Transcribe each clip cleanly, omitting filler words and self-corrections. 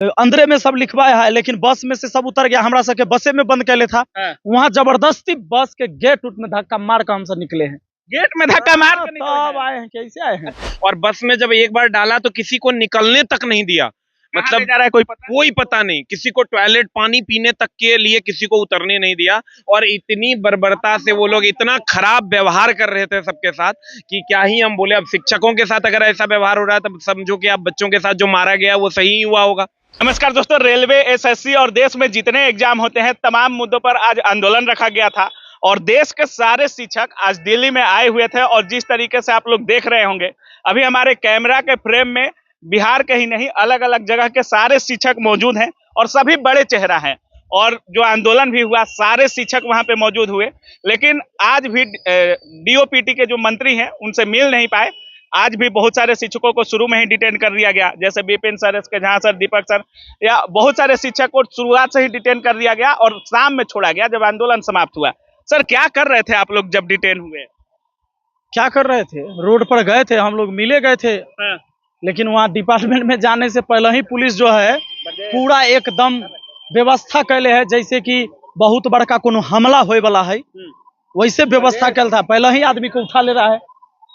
अंदरे में सब लिखवाया है, लेकिन बस में से सब उतर गया। हमरा सबके बसे में बंद कैले था। वहाँ जबरदस्ती बस के गेट उट में धक्का मार कर हम सब निकले हैं। गेट में धक्का मार कर निकले तब हैं। आए हैं, कैसे आए हैं? और बस में जब एक बार डाला तो किसी को निकलने तक नहीं दिया। मतलब जा रहा है कोई पता नहीं, किसी को टॉयलेट पानी पीने तक के लिए किसी को उतरने नहीं दिया। और इतनी बर्बरता से वो लोग इतना खराब व्यवहार कर रहे थे सबके साथ कि क्या ही हम बोले। अब शिक्षकों के साथ अगर ऐसा व्यवहार हो रहा है तब समझो कि आप बच्चों के साथ जो मारा गया वो सही ही हुआ होगा। नमस्कार दोस्तों, रेलवे, एसएससी और देश में जितने एग्जाम होते हैं तमाम मुद्दों पर आज आंदोलन रखा गया था और देश के सारे शिक्षक आज दिल्ली में आए हुए थे। और जिस तरीके से आप लोग देख रहे होंगे अभी हमारे कैमरा के फ्रेम में बिहार के ही नहीं अलग अलग जगह के सारे शिक्षक मौजूद हैं और सभी बड़े चेहरा हैं। और जो आंदोलन भी हुआ सारे शिक्षक वहां पे मौजूद हुए, लेकिन आज भी डीओपीटी के जो मंत्री हैं उनसे मिल नहीं पाए। आज भी बहुत सारे शिक्षकों को शुरू में ही डिटेन कर दिया गया, जैसे Vipin sir, SK Jha sir, Deepak sir, या बहुत सारे शिक्षक को शुरुआत से ही डिटेन कर दिया गया और शाम में छोड़ा गया जब आंदोलन समाप्त हुआ। सर, क्या कर रहे थे आप लोग जब डिटेन हुए? क्या कर रहे थे? रोड पर गए थे, हम लोग मिले गए थे। लेकिन वहाँ डिपार्टमेंट में जाने से पहले ही पुलिस जो है पूरा एकदम व्यवस्था कैले है, जैसे कि बहुत बड़का कोनो हमला होए वाला है वैसे व्यवस्था कैल था। पहले ही आदमी को उठा ले रहा है।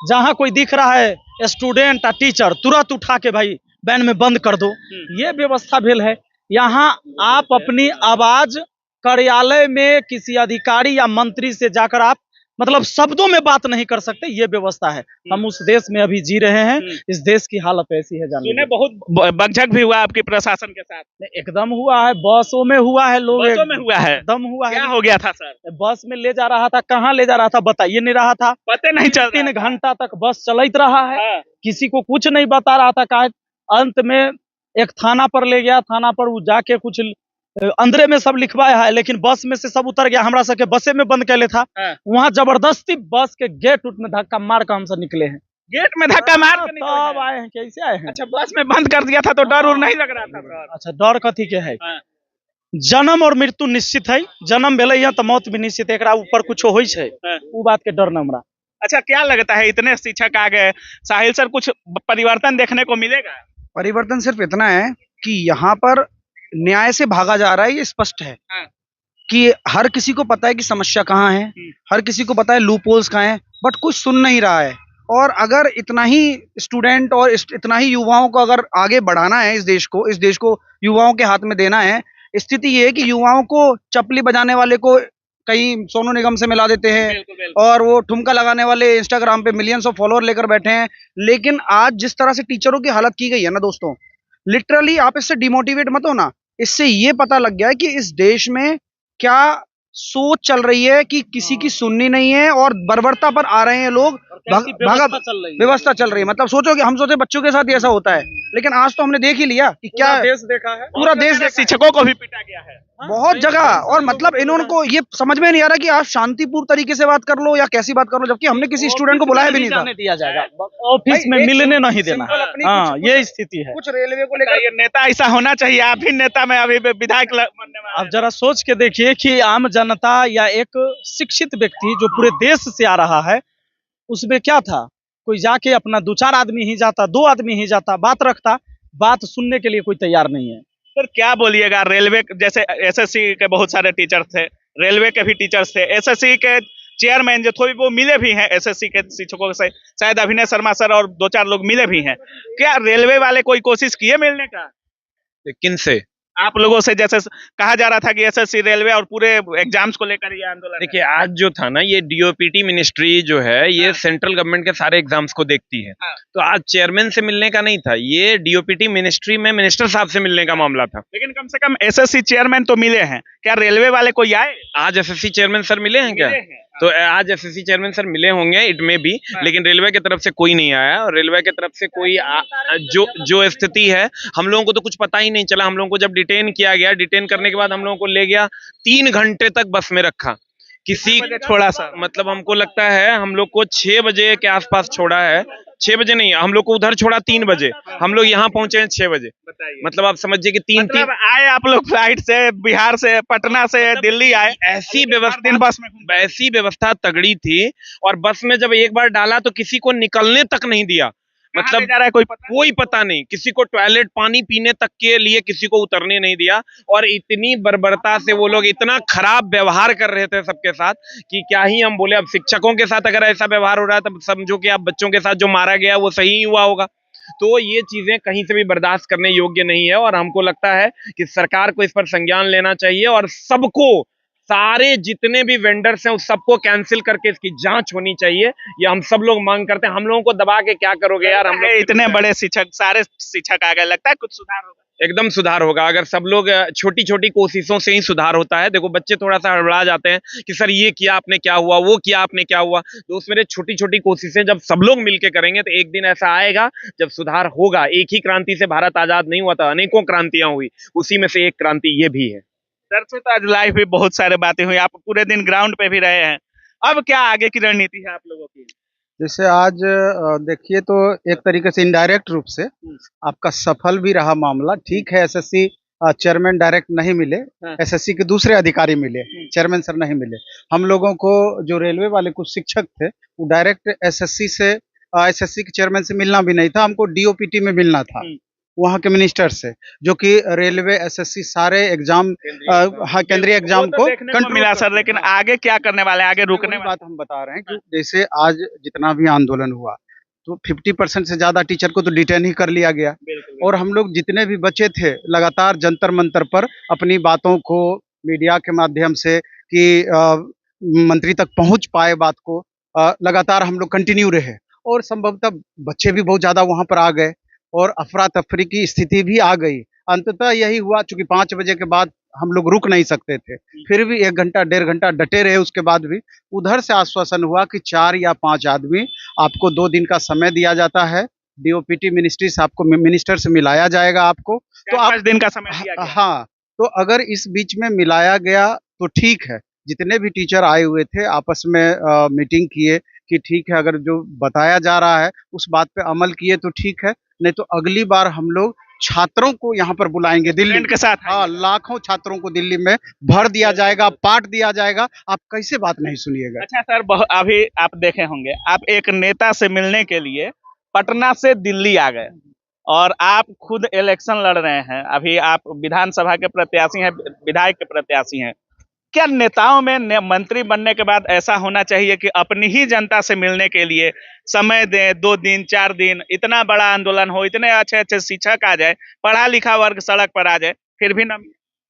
जहाँ कोई दिख रहा है स्टूडेंट या टीचर तुरंत उठा के भाई वैन में बंद कर दो, ये व्यवस्था भेल है। यहाँ आप अपनी आवाज कार्यालय में किसी अधिकारी या मंत्री से जाकर आप मतलब शब्दों में बात नहीं कर सकते, ये व्यवस्था है। हम उस देश में अभी जी रहे हैं, इस देश की हालत ऐसी है। जाने बहुत बकझक भी हुआ आपके प्रशासन के साथ? एकदम हुआ है, बसों में हुआ है, लोग बसों में हुआ है, एकदम हुआ है। क्या हो गया था सर? बस में ले जा रहा था, कहाँ ले जा रहा था बताइए नहीं रहा था, पता नहीं चल। 3 घंटा तक बस चलते रहा है। किसी को कुछ नहीं बता रहा था। का अंत में एक थाना पर ले गया, थाना पर वो जाके कुछ अंदरे में सब लिखवाया है, लेकिन बस में से सब उतर गया। हमरा सबके बसे में बंद कैले था। वहाँ जबरदस्ती बस के गेट उट में धक्का मार कर हम सब निकले हैं। गेट में धक्का मार कर तब आए हैं, कैसे आए हैं? अच्छा, बस में बंद कर दिया था तो डर नहीं लग रहा था सर? अच्छा, डर कथी के है? जन्म और मृत्यु निश्चित है, जन्म भेले यहाँ तो मौत भी निश्चित है, एकरा ऊपर कुछ होई छै, वो बात के डर न हमरा। अच्छा, क्या लगता है इतने शिक्षक आ गए, साहिल सर, कुछ परिवर्तन देखने को मिलेगा? परिवर्तन सिर्फ इतना है कि यहाँ पर न्याय से भागा जा रहा है, ये स्पष्ट है कि हर किसी को पता है कि समस्या कहाँ है, हर किसी को पता है लूप होल्स कहाँ है, बट कुछ सुन नहीं रहा है। और अगर इतना ही स्टूडेंट और इतना ही युवाओं को अगर आगे बढ़ाना है, इस देश को युवाओं के हाथ में देना है, स्थिति ये है कि युवाओं को चपली बजाने वाले को कहीं सोनू निगम से मिला देते हैं और वो ठुमका लगाने वाले इंस्टाग्राम पे मिलियंस ऑफ फॉलोअर लेकर बैठे हैं। लेकिन आज जिस तरह से टीचरों की हालत की गई है ना दोस्तों, लिटरली आप इससे डिमोटिवेट मत हो ना। इससे ये पता लग गया है कि इस देश में क्या सोच चल रही है कि किसी की सुननी नहीं है और बर्बरता पर आ रहे हैं लोग। व्यवस्था चल रही है, मतलब सोचो कि हम सोचे बच्चों के साथ ही ऐसा होता है, लेकिन आज तो हमने देख ही लिया कि क्या देश देखा है, पूरा देश। शिक्षकों को भी पीटा गया है बहुत जगह। और मतलब इन्होंने को ये समझ में नहीं आ रहा कि आप शांतिपूर्ण तरीके से बात कर लो या कैसी बात कर लो, जबकि हमने किसी स्टूडेंट को बुलाया भी नहीं था। दिया जाएगा ऑफिस में मिलने नहीं देना। हाँ, ये स्थिति है। कुछ रेलवे को लेकर ये नेता ऐसा होना चाहिए। आप भी नेता में अभी विधायक बनने वाले। आप जरा सोच के देखिए कि आम जनता या एक शिक्षित व्यक्ति जो पूरे देश से आ रहा है, उसमें क्या था? कोई जाके अपना 2-4 आदमी ही जाता, 2 आदमी ही जाता, बात रखता, बात सुनने के लिए कोई तैयार नहीं है। सर, क्या बोलिएगा? रेलवे जैसे एसएससी के बहुत सारे टीचर थे, रेलवे के भी टीचर्स थे, एसएससी के चेयरमैन जो थोड़ी वो मिले भी हैं एसएससी के शिक्षकों से, शायद अभिनय शर्मा सर और 2-4 लोग मिले भी हैं। क्या रेलवे वाले कोई कोशिश किए मिलने का? किन से? आप लोगों से, जैसे कहा जा रहा था कि एसएससी, रेलवे और पूरे एग्जाम्स को लेकर ये आंदोलन। देखिए, आज जो था ना, ये डीओपीटी मिनिस्ट्री जो है ये सेंट्रल गवर्नमेंट के सारे एग्जाम्स को देखती है। तो आज चेयरमैन से मिलने का नहीं था, ये डीओपीटी मिनिस्ट्री में मिनिस्टर साहब से मिलने का मामला था। लेकिन कम से कम एसएससी चेयरमैन तो मिले हैं, क्या रेलवे वाले कोई आए? आज एसएससी चेयरमैन सर मिले हैं क्या? तो आज एसएससी चेयरमैन सर मिले होंगे, इट में भी, लेकिन रेलवे की तरफ से कोई नहीं आया। और रेलवे की तरफ से कोई जो स्थिति है, हम लोगों को तो कुछ पता ही नहीं चला। हम लोगों को जब डिटेन किया गया, डिटेन करने के बाद हम लोगों को ले गया, 3 घंटे तक बस में रखा। किसी छोड़ा सा, मतलब हमको लगता है हम लोग को 6 बजे के आसपास छोड़ा है। 6 बजे नहीं, हम लोग को उधर छोड़ा 3 बजे, हम लोग यहाँ पहुंचे हैं 6 बजे। मतलब आप समझिए कि मतलब आए आप लोग फ्लाइट से, बिहार से, पटना से, दिल्ली आए, ऐसी व्यवस्था तगड़ी थी। और बस में जब एक बार डाला तो किसी को निकलने तक नहीं दिया। मतलब जा रहा है कोई पता नहीं, किसी को टॉयलेट पानी पीने तक के लिए किसी को उतरने नहीं दिया। और इतनी बर्बरता से वो लोग इतना खराब व्यवहार कर रहे थे सबके साथ कि क्या ही हम बोले। अब शिक्षकों के साथ अगर ऐसा व्यवहार हो रहा है तब समझो कि आप बच्चों के साथ जो मारा गया वो सही ही हुआ होगा। तो ये चीजें कहीं से भी बर्दाश्त करने योग्य नहीं है और हमको लगता है कि सरकार को इस पर संज्ञान लेना चाहिए और सबको, सारे जितने भी वेंडर्स हैं उस सबको कैंसिल करके इसकी जांच होनी चाहिए। ये हम सब लोग मांग करते हैं। हम लोगों को दबा के क्या करोगे यार, हम लोग इतने बड़े शिक्षक, सारे शिक्षक आ गए, लगता है कुछ सुधार होगा? एकदम सुधार होगा अगर सब लोग छोटी छोटी कोशिशों से ही सुधार होता है। देखो बच्चे थोड़ा सा हड़बड़ा जाते हैं कि सर ये किया आपने क्या हुआ, वो किया आपने क्या हुआ। दोस्त मेरे, छोटी छोटी कोशिशें जब सब लोग मिलके करेंगे तो एक दिन ऐसा आएगा जब सुधार होगा। एक ही क्रांति से भारत आजाद नहीं हुआ था, अनेकों क्रांतियां हुई, उसी में से एक क्रांति ये भी है। सर से तो आज लाइव भी बहुत सारे बातें हुई, आप पूरे दिन ग्राउंड पे भी रहे हैं, अब क्या आगे की रणनीति है आप लोगों की? जैसे आज देखिए तो एक तरीके से इनडायरेक्ट रूप से आपका सफल भी रहा मामला। ठीक है, एसएससी चेयरमैन डायरेक्ट नहीं मिले, एसएससी के दूसरे अधिकारी मिले, चेयरमैन सर नहीं मिले। हम लोगों को जो रेलवे वाले कुछ शिक्षक थे वो डायरेक्ट एसएससी के चेयरमैन से मिलना भी नहीं था, हमको डीओपीटी में मिलना था वहाँ के मिनिस्टर से, जो कि रेलवे एसएससी सारे एग्जाम केंद्रीय एग्जाम को मिला सर। लेकिन आगे क्या करने वाले हैं, आगे रुकने बात हम बता रहे हैं कि जैसे आज जितना भी आंदोलन हुआ तो 50% से ज्यादा टीचर को तो डिटेन ही कर लिया गया और हम लोग जितने भी बचे थे लगातार जंतर मंतर पर अपनी बातों को मीडिया के माध्यम से कि मंत्री तक पहुंच पाए बात को लगातार हम लोग कंटिन्यू रहे और संभवतः बच्चे भी बहुत ज्यादा वहां पर आ गए और अफरा तफरी की स्थिति भी आ गई। अंततः यही हुआ, चूंकि 5 बजे के बाद हम लोग रुक नहीं सकते थे, फिर भी 1 घंटा 1.5 घंटा डटे रहे। उसके बाद भी उधर से आश्वासन हुआ कि 4 या 5 आदमी आपको 2 दिन का समय दिया जाता है, डीओपीटी मिनिस्ट्री से आपको मिनिस्टर से मिलाया जाएगा आपको, तो 5 दिन का समय दिया गया। हाँ, तो अगर इस बीच में मिलाया गया तो ठीक है। जितने भी टीचर आए हुए थे आपस में मीटिंग किए कि ठीक है, अगर जो बताया जा रहा है उस बात पे अमल किए तो ठीक है, नहीं तो अगली बार हम लोग छात्रों को यहाँ पर बुलाएंगे दिल्ली के साथ। हाँ, लाखों छात्रों को दिल्ली में भर दिया जाएगा, पाठ दिया जाएगा। आप कैसे बात नहीं सुनिएगा? अच्छा सर, अभी आप देखे होंगे, आप एक नेता से मिलने के लिए पटना से दिल्ली आ गए और आप खुद इलेक्शन लड़ रहे हैं। अभी आप विधानसभा के प्रत्याशी हैं, विधायक के प्रत्याशी हैं। क्या नेताओं में मंत्री बनने के बाद ऐसा होना चाहिए कि अपनी ही जनता से मिलने के लिए समय दें, 2 दिन 4 दिन, इतना बड़ा आंदोलन हो, इतने अच्छे अच्छे शिक्षक आ जाए, पढ़ा लिखा वर्ग सड़क पर आ जाए, फिर भी ना?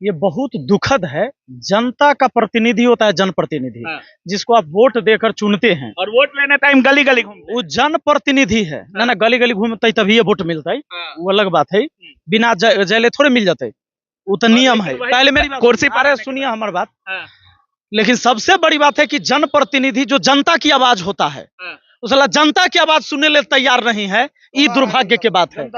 ये बहुत दुखद है। जनता का प्रतिनिधि होता है जनप्रतिनिधि, जिसको आप वोट देकर चुनते हैं और वोट लेने टाइम गली गली घूमते, वो जनप्रतिनिधि है ना गली गली घूमते तभी ये वोट मिलता है, वो अलग बात है। बिना जले थोड़े मिल जाते, वो तो नियम है। पहले मेरी कुर्सी पर सुनिए हमारी बात। लेकिन सबसे बड़ी बात है कि जनप्रतिनिधि जो जनता की आवाज होता है, उसला जनता की आवाज सुनने ले तैयार नहीं है। ये दुर्भाग्य की बात है,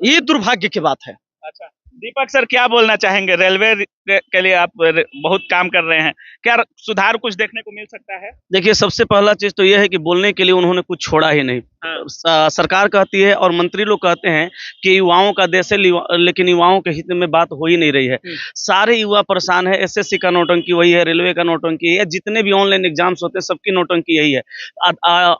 ये दुर्भाग्य की बात है। अच्छा दीपक सर, क्या बोलना चाहेंगे? रेलवे के लिए आप बहुत काम कर रहे हैं, क्या सुधार कुछ देखने को मिल सकता है? देखिए, सबसे पहला चीज तो यह है कि बोलने के लिए उन्होंने कुछ छोड़ा ही नहीं। सरकार कहती है और मंत्री लोग कहते हैं कि युवाओं का देश है, लेकिन युवाओं के हित में बात हो ही नहीं रही है। सारे युवा परेशान है। एसएससी का नौटंकी वही है, रेलवे का नौटंकी है, जितने भी ऑनलाइन एग्जाम्स होते हैं सबकी नौटंकी यही है।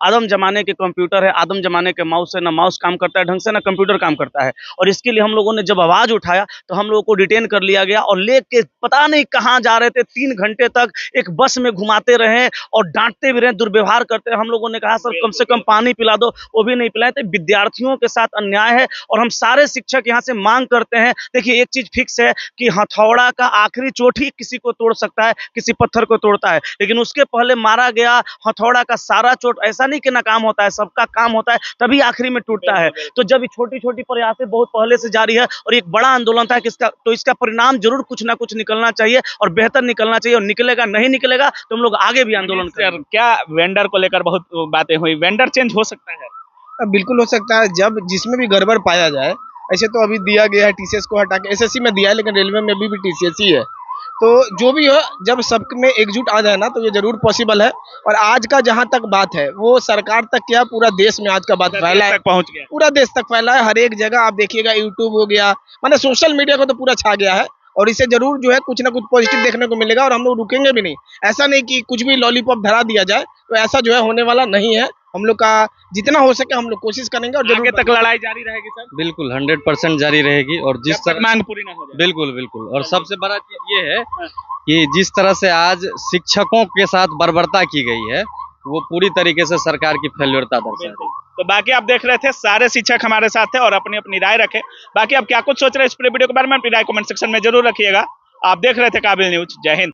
आदम जमाने के कंप्यूटर है, आदम जमाने के माउस है, ना माउस काम करता है ढंग से, ना कंप्यूटर काम करता है। और इसके लिए हम लोगों ने जब आवाज उठाया तो हम लोगों को डिटेन कर लिया गया और लेके पता नहीं कहाँ जा रहे थे। 3 घंटे तक एक बस में घुमाते रहे और डांटते भी रहे, दुर्व्यवहार करते रहे। हम लोगों ने कहा सर कम से कम पानी पिला दो, वो भी नहीं पिलाए। तो विद्यार्थियों के साथ अन्याय है और हम सारे शिक्षक यहाँ से मांग करते हैं। देखिए, एक चीज फिक्स है कि हथौड़ा का आखिरी चोट ही किसी को तोड़ सकता है, किसी पत्थर को तोड़ता है, लेकिन उसके पहले मारा गया हथौड़ा का सारा चोट ऐसा नहीं कि नाकाम होता है, सबका काम होता है तभी आखिरी में टूटता है। तो जब छोटी छोटी प्रयासें बहुत पहले से जारी है और एक बड़ा आंदोलन था किसका, तो इसका परिणाम जरूर कुछ ना कुछ निकलना चाहिए और बेहतर निकलना चाहिए। और निकलेगा, नहीं निकलेगा तो हम लोग आगे भी आंदोलन करेंगे। क्या वेंडर को लेकर बहुत बातें हुई, वेंडर चेंज हो सकता है? बिल्कुल हो सकता है, जब जिसमें भी गड़बड़ पाया जाए। ऐसे तो अभी दिया गया है टीसीएस को हटा के, एसएससी में दिया है लेकिन रेलवे में भी टीसीएस ही है। तो जो भी हो, जब सब में एकजुट आ जाए ना तो ये जरूर पॉसिबल है। और आज का जहां तक बात है वो सरकार तक क्या पूरा देश में आज का बात फैला है, पहुंच गया, पूरा देश तक फैला है। हर एक जगह आप देखिएगा, यूट्यूब हो गया, माने सोशल मीडिया को तो पूरा छा गया है। और इससे जरूर जो है कुछ ना कुछ पॉजिटिव देखने को मिलेगा और हम लोग रुकेंगे भी नहीं। ऐसा नहीं कि कुछ भी लॉलीपॉप धरा दिया जाए, तो ऐसा जो है होने वाला नहीं है। हम लोग का जितना हो सके हम लोग कोशिश करेंगे और आगे तक लड़ाई जारी रहेगी सर, बिल्कुल 100% जारी रहेगी। और जिस जब तक तरह मांग पूरी ना हो जाए। बिल्कुल बिल्कुल। और सबसे बड़ा चीज ये है कि जिस तरह से आज शिक्षकों के साथ बर्बरता की गई है, वो पूरी तरीके से सरकार की फेल्योरता दर्शा रही है। तो बाकी आप देख रहे थे सारे शिक्षक हमारे साथ थे और अपनी अपनी राय रखे। बाकी आप क्या कुछ सोच रहे हैं इस पूरे वीडियो के बारे में, अपनी राय कमेंट सेक्शन में जरूर रखिएगा। आप देख रहे थे काबिल न्यूज। जय हिंद।